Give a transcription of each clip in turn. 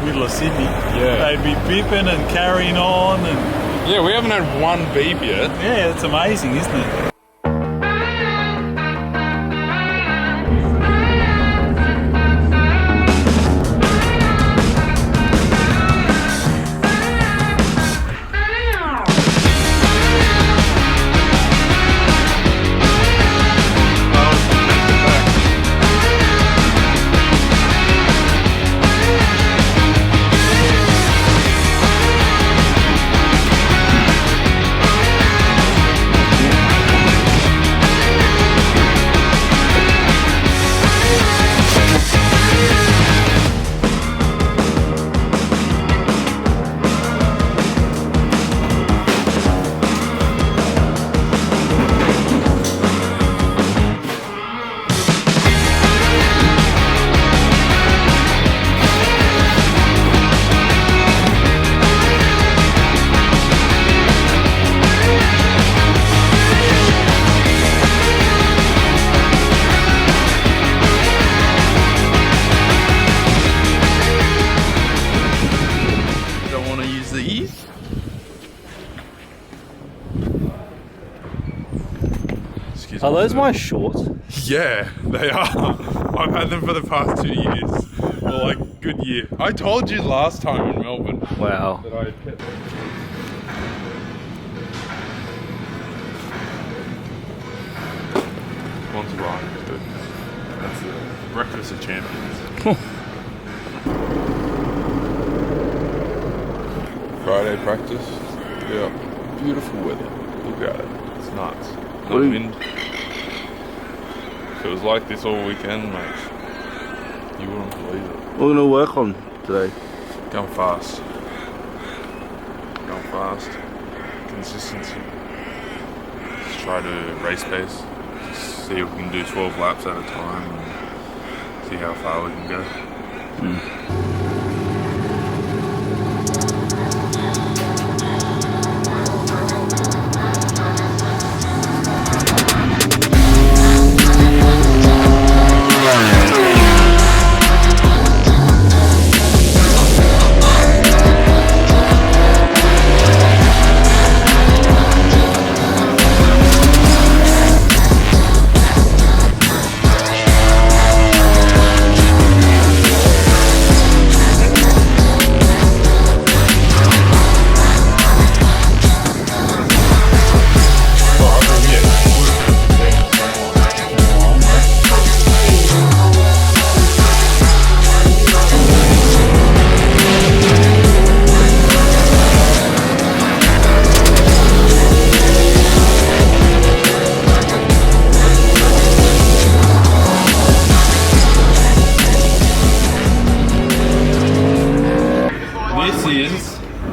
Middle of Sydney. Yeah. They'd be bipping and carrying on and... Yeah, we haven't had one beep yet. Yeah, it's amazing, isn't it? Are those my shorts? Yeah, they are. I've had them for the past 2 years. Well, like, good year. I told you last time in Melbourne. Wow. That I had kept them. One's right, but that's the breakfast of champions. Friday practice. Yeah. Beautiful weather. Look at it. It's nuts. No wind. If it was like this all weekend, mate, you wouldn't believe it. What are we going to work on today? Going fast. Going fast. Consistency. Just try to race pace. Just see if we can do 12 laps at a time and see how far we can go.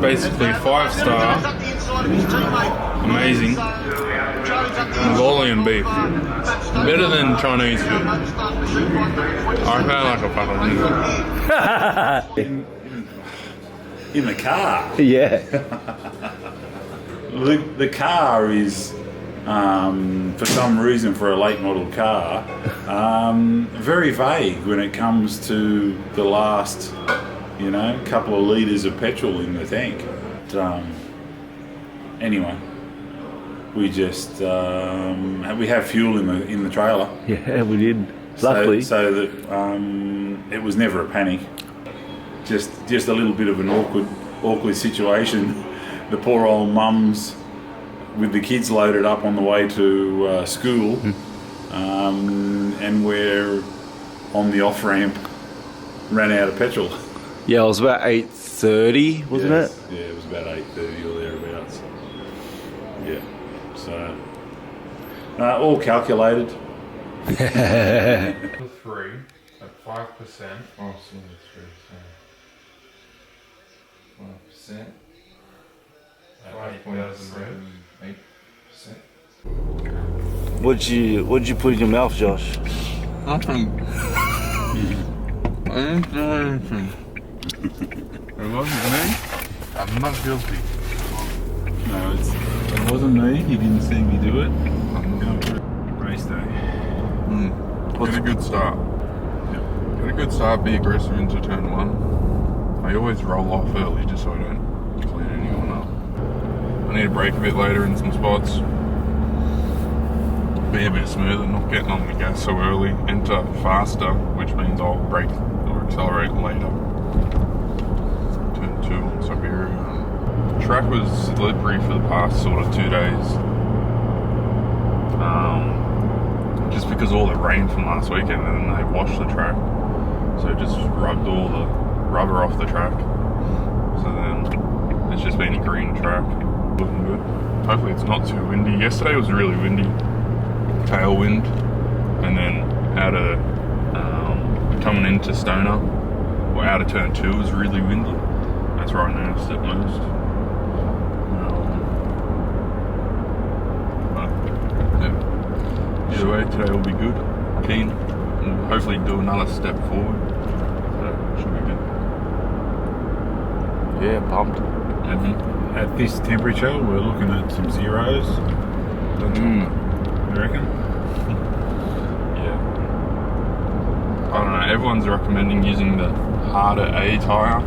Basically 5-star, amazing, Mongolian beef, better than Chinese food. I feel like a fucking In the car. Yeah. The car is, for some reason, for a late model car, very vague when it comes to the last, couple of litres of petrol in the tank. Anyway, we just we have fuel in the trailer. Yeah, we did. Luckily, so that it was never a panic. Just a little bit of an awkward situation. The poor old mums with the kids loaded up on the way to school, and we're on the off ramp, ran out of petrol. Yeah, it was about 8:30, wasn't it? Yeah, it was about 8:30 or thereabouts. Yeah, so all calculated. 3 at 5%. Oh, 5%. 5.8%. What'd you put in your mouth, Josh? Nothing. I didn't do anything. It wasn't me. I'm not guilty. No, it wasn't me. You didn't see me do it. Race day. What's a good start? Got a good start, be aggressive into turn 1. I always roll off early just so I don't clean anyone up. I need to brake a bit later in some spots. Be a bit smoother, not getting on the gas so early, enter faster, which means I'll brake or accelerate later. Turn 2 on Siberia. Track was slippery for the past sort of 2 days. Just because of all the rain from last weekend, and then they washed the track. So it just rubbed all the rubber off the track. So then it's just been a green track. Looking good. Hopefully it's not too windy. Yesterday was really windy. Tailwind, and then out of coming into Stoner or out of turn 2 was really windy. That's where I noticed it most. But yeah, either way, today will be good. Keen. We'll hopefully do another step forward. So should be good. Yeah, pumped. At this temperature, we're looking at some zeros. You reckon? Yeah. I don't know, everyone's recommending using the harder A tyre,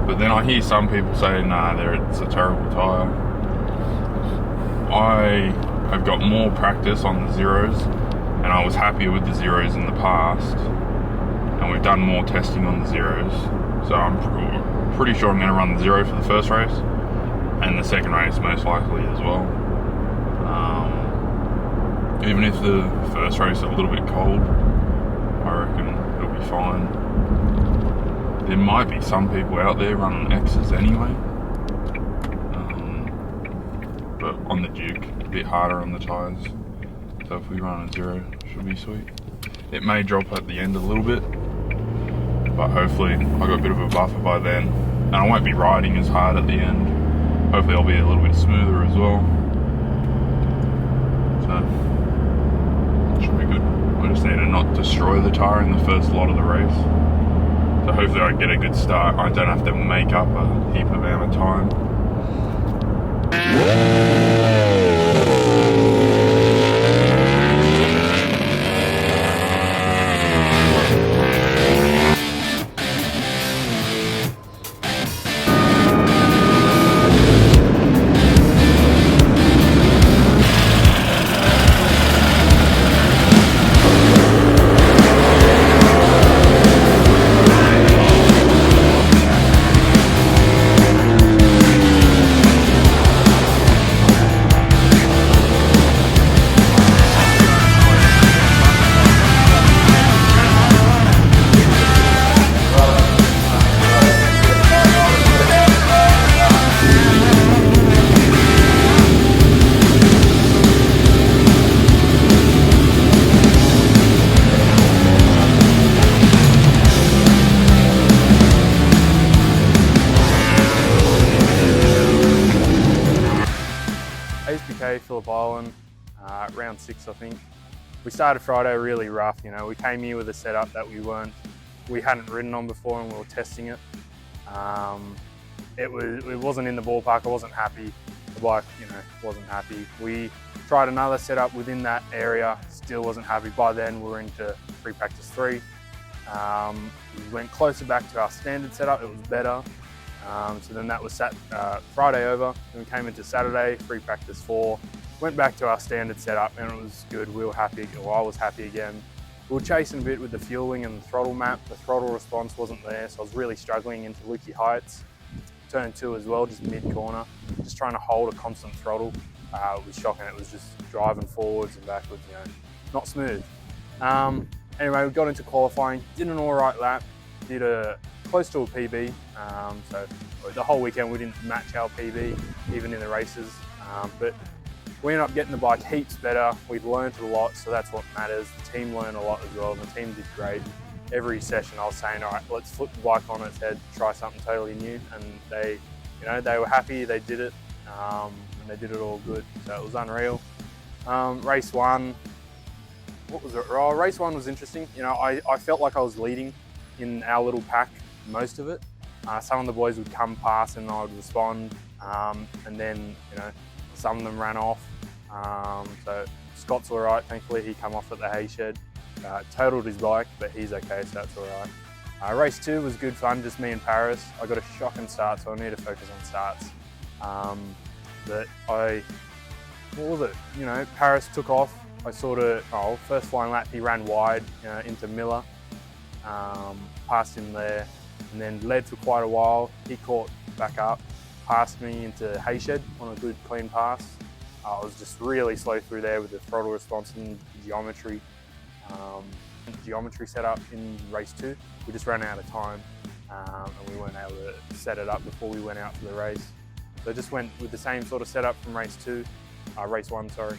but then I hear some people say, nah, it's a terrible tyre. I have got more practice on the zeros, and I was happier with the zeros in the past, and we've done more testing on the zeros, so I'm pretty sure I'm going to run the zero for the first race, and the second race most likely as well. Even if the first race is a little bit cold, I reckon it'll be fine. There might be some people out there running X's anyway, but on the Duke, a bit harder on the tyres. So if we run a zero, should be sweet. It may drop at the end a little bit, but hopefully I got a bit of a buffer by then, and I won't be riding as hard at the end. Hopefully I'll be a little bit smoother as well. So should be good. I just need to not destroy the tyre in the first lot of the race. So hopefully I get a good start. I don't have to make up a heap amount of time. ASBK Phillip round 6 I think. We started Friday really rough, you know. We came here with a setup that we hadn't ridden on before, and we were testing it. It wasn't in the ballpark. I wasn't happy. The bike, you know, wasn't happy. We tried another setup within that area, still wasn't happy. By then we were into free practice 3. We went closer back to our standard setup. It was better. So then that was Friday over. Then we came into Saturday, free practice 4. Went back to our standard setup, and it was good. We were happy, or I was happy again. We were chasing a bit with the fueling and the throttle map. The throttle response wasn't there, so I was really struggling into Lukey heights. Turn 2 as well, just mid-corner. Just trying to hold a constant throttle. It was shocking. It was just driving forwards and backwards, you know, not smooth. Anyway, we got into qualifying, did an all right lap, did close to a PB. So the whole weekend we didn't match our PB, even in the races. But we ended up getting the bike heaps better. We'd learned a lot, so that's what matters. The team learned a lot as well, and the team did great. Every session I was saying, all right, let's flip the bike on its head, try something totally new. And they, you know, they were happy, they did it, and they did it all good. So it was unreal. Race 1, what was it? Oh, race 1 was interesting. You know, I felt like I was leading in our little pack most of it. Some of the boys would come past and I would respond, and then, you know, some of them ran off. So Scott's all right, thankfully he come off at the hay shed. totaled his bike, but he's okay, so that's all right. Race 2 was good fun, just me and Paris. I got a shocking start, so I need to focus on starts. Paris took off. I first flying lap, he ran wide into Miller, passed him there, and then led for quite a while. He caught back up, passed me into Hayshed on a good clean pass. I was just really slow through there with the throttle response and geometry setup in race 2. We just ran out of time and we weren't able to set it up before we went out for the race. So I just went with the same sort of setup from race 1, sorry.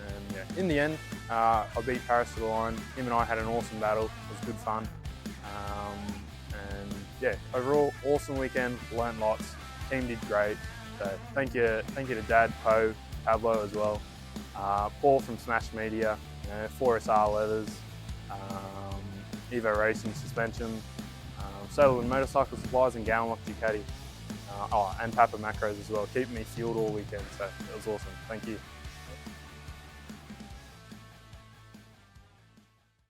And yeah, in the end, I beat Paris to the line. Him and I had an awesome battle. It was good fun. And yeah, overall, awesome weekend. Learned lots. Team did great. So thank you to Dad, Poe, Pablo as well. Paul from Smash Media, 4SR leathers, Evo Racing suspension, Soderland motorcycle supplies, and Gowanloch Ducati. And Papa Macros as well. Keeping me fueled all weekend, so it was awesome. Thank you.